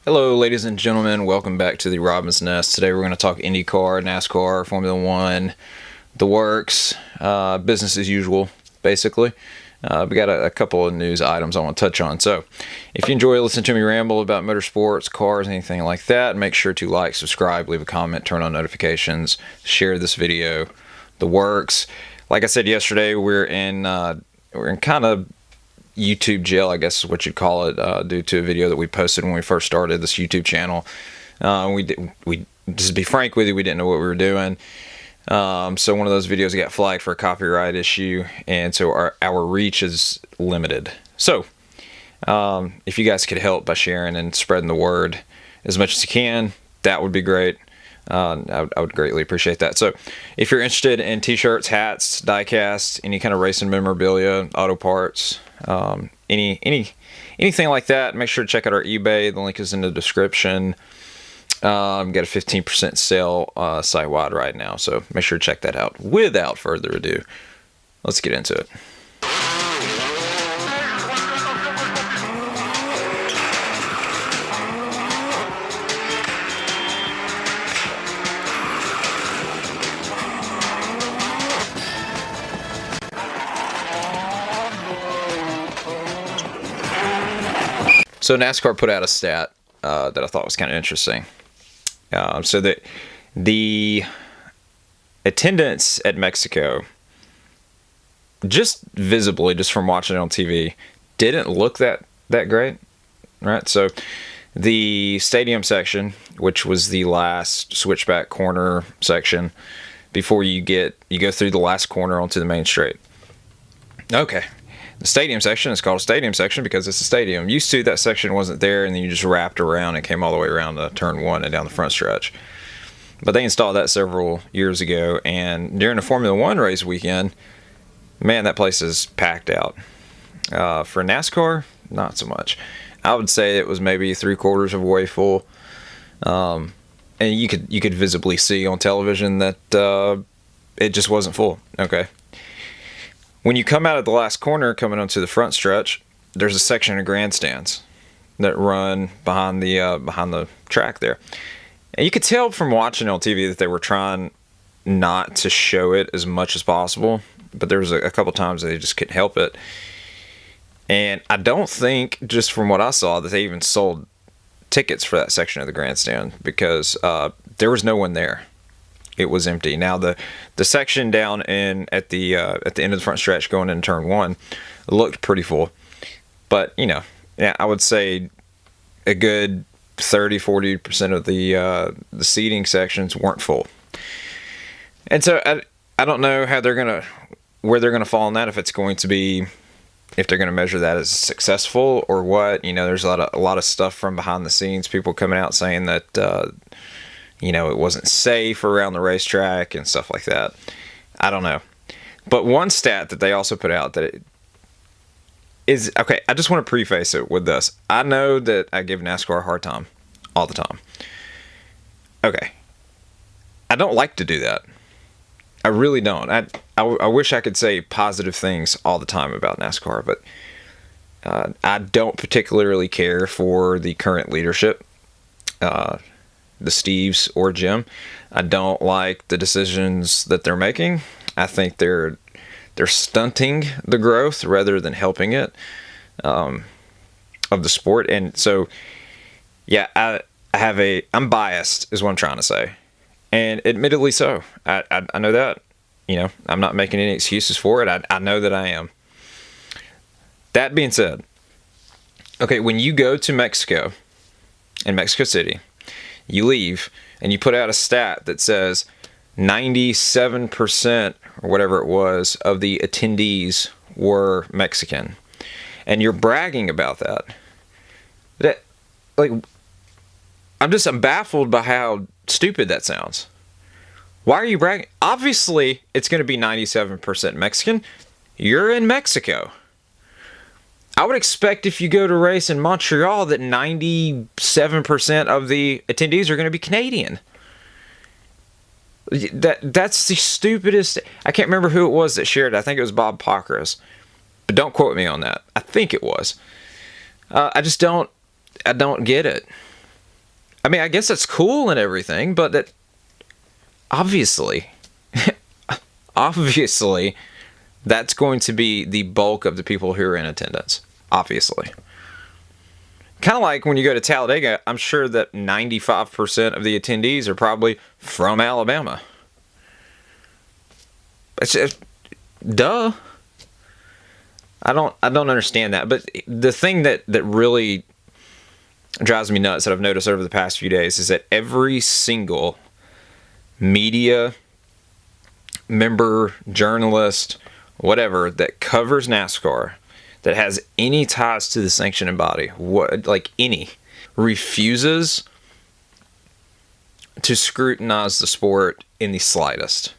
Hello, ladies and gentlemen. Welcome back to the Robin's Nest. Today we're going to talk IndyCar, NASCAR, Formula One, the works, business as usual, basically. We got a couple of news items I want to touch on. So, if you enjoy listening to me ramble about motorsports, cars, anything like that, make sure to like, subscribe, leave a comment, turn on notifications, share this video, the works. Like I said yesterday, we're in kind of YouTube jail, I guess is what you'd call it, due to a video that we posted when we first started this YouTube channel. We just to be frank with you, we didn't know what we were doing. So one of those videos got flagged for a copyright issue, and so our reach is limited. So if you guys could help by sharing and spreading the word as much as you can, that would be great. I would greatly appreciate that. So if you're interested in t-shirts, hats, die-casts, any kind of racing memorabilia, auto parts, anything like that, make sure to check out our eBay. The link is in the description. Got a 15% sale site-wide right now, so make sure to check that out. Without further ado, let's get into it. So NASCAR put out a stat that I thought was kind of interesting. So that the attendance at Mexico, just visibly, just from watching it on TV, didn't look that great, right? So the stadium section, which was the last switchback corner section, before you go through the last corner onto the main straight. Okay. The stadium section is called a stadium section because it's a stadium. Used to, that section wasn't there, and then you just wrapped around and came all the way around to turn one and down the front stretch. But they installed that several years ago, and during the Formula One race weekend, man, that place is packed out. For NASCAR, not so much. I would say it was maybe 3/4 of the way full. And you could visibly see on television that it just wasn't full. Okay. When you come out of the last corner, coming onto the front stretch, there's a section of grandstands that run behind the track there. And you could tell from watching on TV that they were trying not to show it as much as possible, but there was a couple times they just couldn't help it. And I don't think, just from what I saw, that they even sold tickets for that section of the grandstand because there was no one there. It was empty. Now the section down at the end of the front stretch going into turn one looked pretty full, but yeah, I would say a good 30-40% of the seating sections weren't full. And so I don't know where they're gonna fall on that, if they're gonna measure that as successful or what. There's a lot of stuff from behind the scenes, people coming out saying that it wasn't safe around the racetrack and stuff like that. I don't know. But one stat that they also put out that is, okay, I just want to preface it with this. I know that I give NASCAR a hard time all the time. Okay. I don't like to do that. I really don't. I wish I could say positive things all the time about NASCAR, but I don't particularly care for the current leadership. The Steves or Jim. I don't like the decisions that they're making. I think they're stunting the growth rather than helping it of the sport. And so, yeah, I'm biased is what I'm trying to say, and admittedly so. I know that. I'm not making any excuses for it. I know that I am. That being said, okay, when you go to Mexico, in Mexico City, you leave and you put out a stat that says 97% or whatever it was of the attendees were Mexican, and you're bragging about that. I'm baffled by how stupid that sounds. Why are you bragging? Obviously, it's going to be 97% Mexican. You're in Mexico. I would expect if you go to race in Montreal that 97% of the attendees are going to be Canadian. That's the stupidest. I can't remember who it was that shared it. I think it was Bob Pockris. But don't quote me on that. I think it was. I don't get it. I mean, I guess that's cool and everything, but that obviously, obviously, that's going to be the bulk of the people who are in attendance. Obviously. Kind of like when you go to Talladega, I'm sure that 95% of the attendees are probably from Alabama. It's just, duh. I don't understand that. But the thing that really drives me nuts that I've noticed over the past few days is that every single media member, journalist, whatever, that covers NASCAR, that has any ties to the sanctioning body, refuses to scrutinize the sport in the slightest.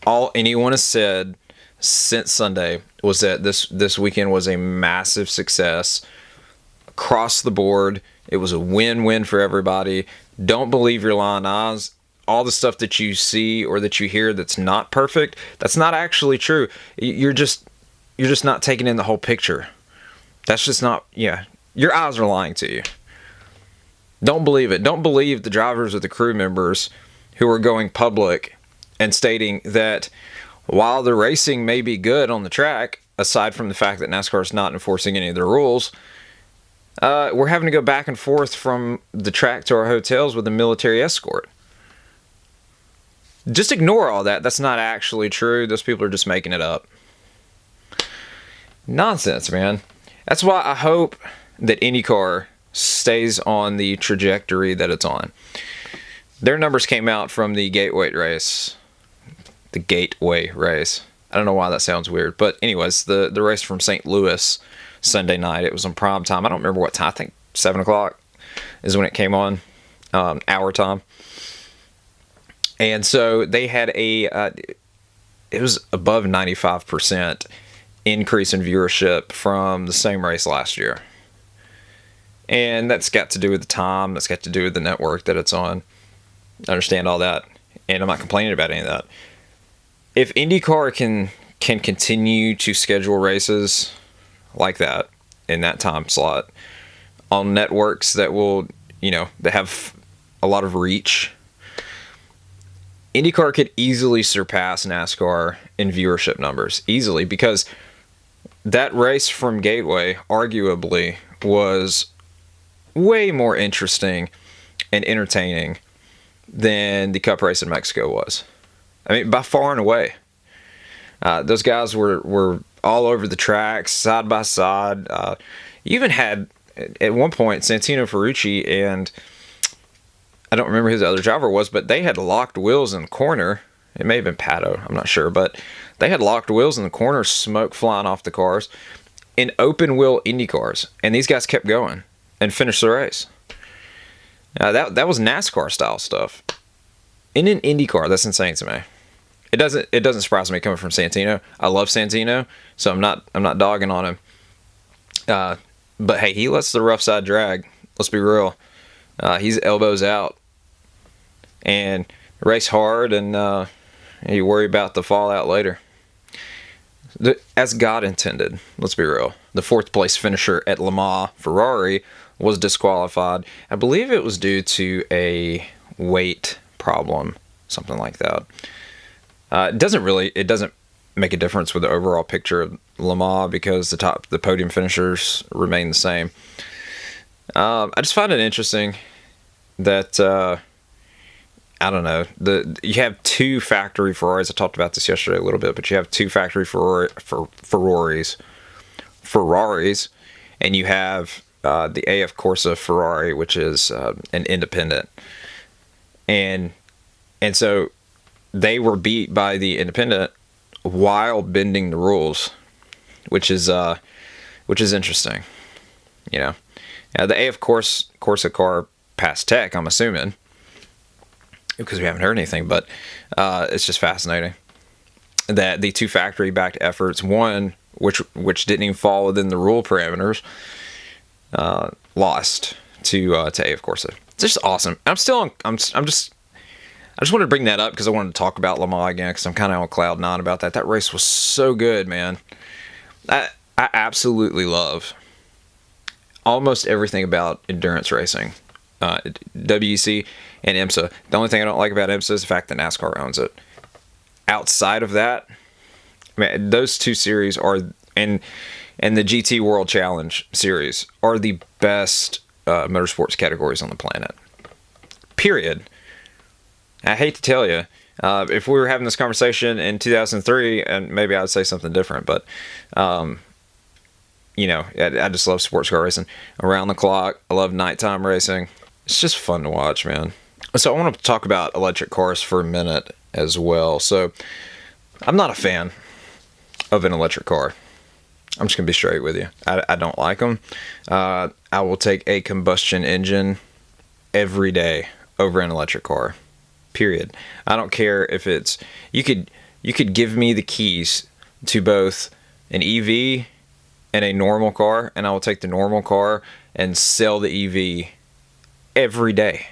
All anyone has said since Sunday was that this weekend was a massive success across the board. It was a win-win for everybody. Don't believe your lying eyes. All the stuff that you see or that you hear that's not perfect, that's not actually true. You're just not taking in the whole picture. That's just not, your eyes are lying to you. Don't believe it. Don't believe the drivers or the crew members who are going public and stating that while the racing may be good on the track, aside from the fact that NASCAR is not enforcing any of their rules, we're having to go back and forth from the track to our hotels with a military escort. Just ignore all that. That's not actually true. Those people are just making it up. Nonsense, man. That's why I hope that Indycar stays on the trajectory that it's on. Their numbers came out from the Gateway race. The Gateway race. I don't know why that sounds weird. But anyways, the race from St. Louis Sunday night. It was on prime time. I don't remember what time. I think 7 o'clock is when it came on. Our time. And so they had it was above 95% increase in viewership from the same race last year. And that's got to do with the time. That's got to do with the network that it's on. I understand all that. And I'm not complaining about any of that. If IndyCar can continue to schedule races like that in that time slot on networks that will, that have a lot of reach, IndyCar could easily surpass NASCAR in viewership numbers. Easily, because that race from Gateway arguably was way more interesting and entertaining than the Cup race in Mexico was. I mean, by far and away. Those guys were all over the tracks, side by side. You even had, at one point, Santino Ferrucci and I don't remember who the other driver was, but they had locked wheels in the corner. It may have been Pato, I'm not sure, but they had locked wheels in the corner, smoke flying off the cars, in open wheel Indy cars, and these guys kept going and finished the race. That was NASCAR style stuff. In an Indy car, that's insane to me. It doesn't surprise me coming from Santino. I love Santino, so I'm not dogging on him. But hey, he lets the rough side drag. Let's be real. He's elbows out and race hard, and you worry about the fallout later. As God intended, let's be real. The 4th place finisher at Le Mans, Ferrari, was disqualified. I believe it was due to a weight problem, something like that. It doesn't make a difference with the overall picture of Le Mans because the podium finishers remain the same. I just find it interesting that I don't know, you have 2 factory Ferraris. I talked about this yesterday a little bit, but you have 2 factory Ferraris, and you have the AF Corsa Ferrari, which is an independent, and so they were beat by the independent while bending the rules, which is interesting, the AF Corsa car passed tech, I'm assuming, because we haven't heard anything, but it's just fascinating that the 2 factory backed efforts, one which didn't even fall within the rule parameters, lost to AF Corsa. It's just awesome. I just wanted to bring that up because I wanted to talk about Le Mans again because I'm kind of on cloud 9 about that. That race was so good, man. I absolutely love almost everything about endurance racing. WEC and IMSA. The only thing I don't like about IMSA is the fact that NASCAR owns it. Outside of that, man, those two series are, and the GT World Challenge series are the best motorsports categories on the planet. Period. I hate to tell you, if we were having this conversation in 2003, and maybe I'd say something different, but you know, I just love sports car racing. Around the clock, I love nighttime racing. It's just fun to watch, man. So I want to talk about electric cars for a minute as well. So I'm not a fan of an electric car. I'm just going to be straight with you. I don't like them. I will take a combustion engine every day over an electric car. Period. I don't care if it's... You could give me the keys to both an EV and a normal car, and I will take the normal car and sell the EV every day.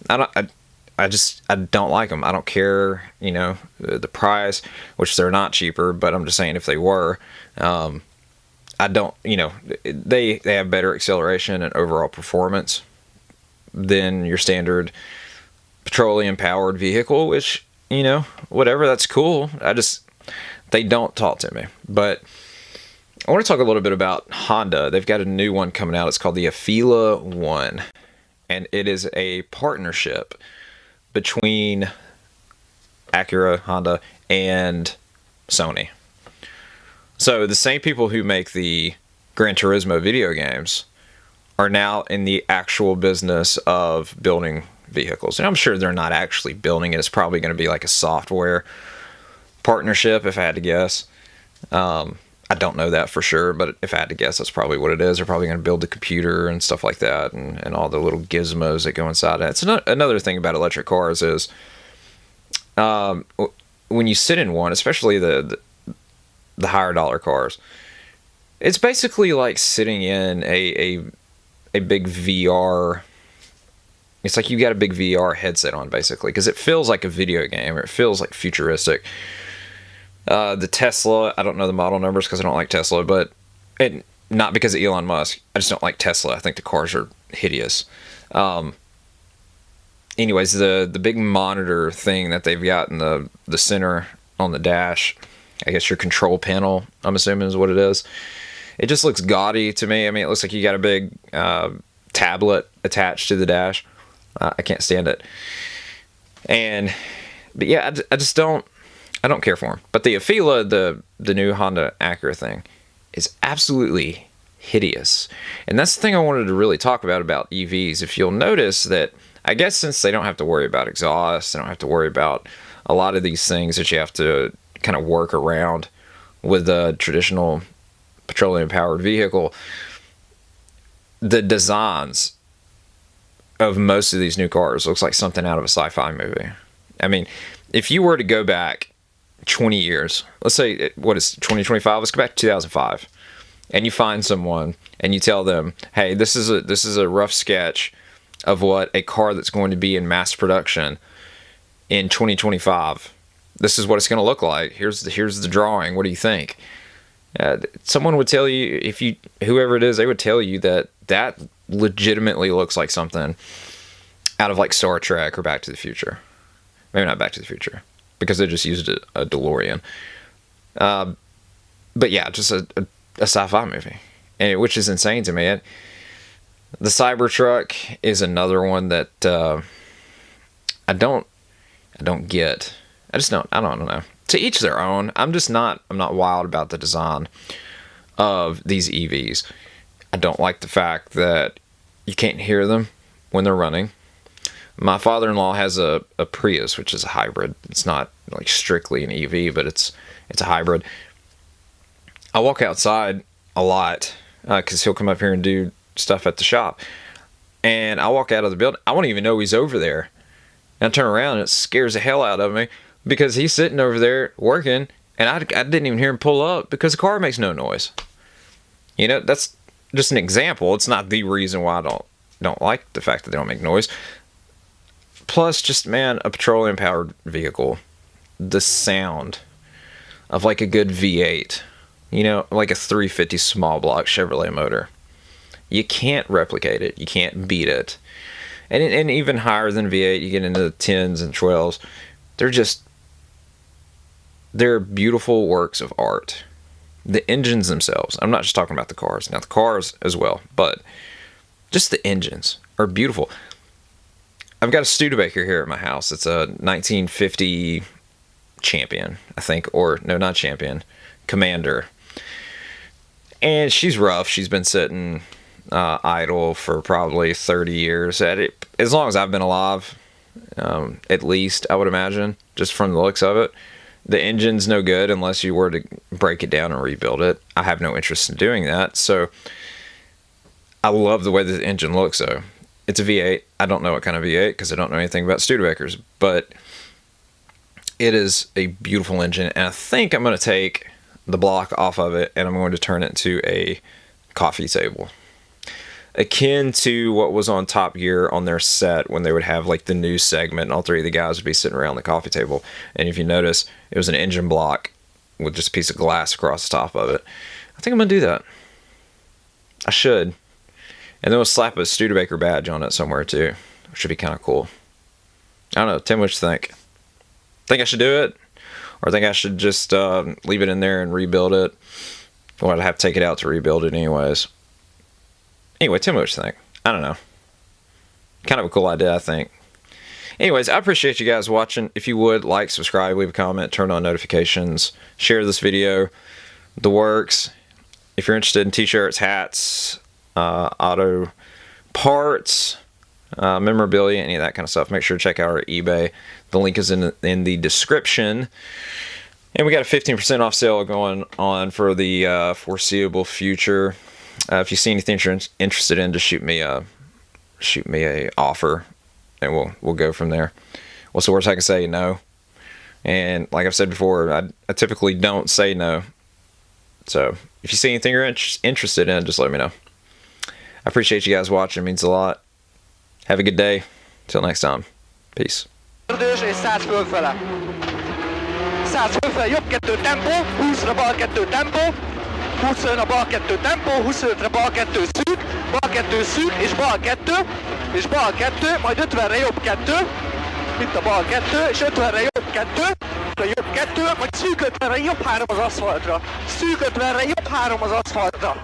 I don't like them. I don't care, you know, the price, which they're not cheaper, but I'm just saying if they were, I don't, you know, they have better acceleration and overall performance than your standard petroleum powered vehicle, which, you know, whatever, that's cool. They don't talk to me. But I want to talk a little bit about Honda. They've got a new one coming out. It's called the Afeela 1. And it is a partnership between Acura, Honda, and Sony. So the same people who make the Gran Turismo video games are now in the actual business of building vehicles. And I'm sure they're not actually building it. It's probably going to be like a software partnership, if I had to guess. I don't know that for sure, but if I had to guess, that's probably what it is. They're probably going to build the computer and stuff like that, and all the little gizmos that go inside it. It's another thing about electric cars is when you sit in one, especially the higher dollar cars, it's basically like sitting in a big VR. It's like you got a big VR headset on, basically, because it feels like a video game, or it feels like futuristic. The Tesla, I don't know the model numbers because I don't like Tesla, but not because of Elon Musk. I just don't like Tesla. I think the cars are hideous. Anyways, the big monitor thing that they've got in the center on the dash, I guess your control panel, I'm assuming is what it is. It just looks gaudy to me. I mean, it looks like you got a big tablet attached to the dash. I can't stand it. But yeah, I don't care for them. But the Afeela, the new Honda Acura thing, is absolutely hideous. And that's the thing I wanted to really talk about EVs. If you'll notice that, I guess since they don't have to worry about exhaust, they don't have to worry about a lot of these things that you have to kind of work around with a traditional petroleum-powered vehicle, the designs of most of these new cars looks like something out of a sci-fi movie. I mean, if you were to go back 20 years, let's say, what is 2025? Let's go back to 2005, and you find someone and you tell them, hey, this is a rough sketch of what a car that's going to be in mass production in 2025. This is what it's going to look like. Here's the drawing. What do you think? Someone would tell you, whoever it is, they would tell you that legitimately looks like something out of like Star Trek or Back to the Future. Maybe not Back to the Future, because they just used a DeLorean. But yeah, just a sci-fi movie, which is insane to me. The Cybertruck is another one that I don't get. I don't know. To each their own. I'm not wild about the design of these EVs. I don't like the fact that you can't hear them when they're running. My father-in-law has a Prius, which is a hybrid. It's not like strictly an EV, but it's a hybrid. I walk outside a lot because he'll come up here and do stuff at the shop. And I walk out of the building. I won't even know he's over there. And I turn around and it scares the hell out of me because he's sitting over there working, and I didn't even hear him pull up because the car makes no noise. You know, that's just an example. It's not the reason why I don't like the fact that they don't make noise. Plus, just, man, a petroleum-powered vehicle, the sound of like a good V8, you know, like a 350 small block Chevrolet motor. You can't replicate it. You can't beat it. and even higher than V8, you get into the 10s and 12s. They're beautiful works of art. The engines themselves, I'm not just talking about the cars. Now, the cars as well, but just the engines are beautiful. I've got a Studebaker here at my house. It's a 1950 Champion, I think, or no, not Champion, Commander. And she's rough. She's been sitting idle for probably 30 years at it, as long as I've been alive, at least, I would imagine, just from the looks of it. The engine's no good unless you were to break it down and rebuild it. I have no interest in doing that. So I love the way the engine looks, though. It's a V8. I don't know what kind of V8 because I don't know anything about Studebakers, but it is a beautiful engine. And I think I'm going to take the block off of it and I'm going to turn it to a coffee table, akin to what was on Top Gear on their set when they would have like the news segment and all three of the guys would be sitting around the coffee table. And if you notice, it was an engine block with just a piece of glass across the top of it. I think I'm going to do that. I should. And then we'll slap a Studebaker badge on it somewhere too, which should be kind of cool. I don't know. Tim, what you think? Think I should do it? Or think I should just leave it in there and rebuild it? Or I'd have to take it out to rebuild it anyways. Anyway, Tim, what you think? I don't know. Kind of a cool idea, I think. Anyways, I appreciate you guys watching. If you would, like, subscribe, leave a comment, turn on notifications, share this video, the works. If you're interested in t-shirts, hats, auto parts, memorabilia, any of that kind of stuff, make sure to check out our eBay. The link is in the description. And we got a 15% off sale going on for the foreseeable future. If you see anything you're interested in, just shoot me a offer, and we'll go from there. What's the worst I can say? No. And like I've said before, I typically don't say no. So if you see anything you're interested in, just let me know. I appreciate you guys watching. It means a lot. Have a good day. Till next time. Peace. És 100 fölfele. 100 fölfele, jobb 2 tempó, 20-ra bal 2 tempó, 20-ra bal 2 tempó, 25-re bal 2 szűk, bal 2 szűk, és bal 2, majd 50-re jobb 2, itt a bal 2, és 50-re jobb 2, majd szűk 50-re jobb 3 az aszfaltra. Szűk 50-re jobb 3 az aszfaltra.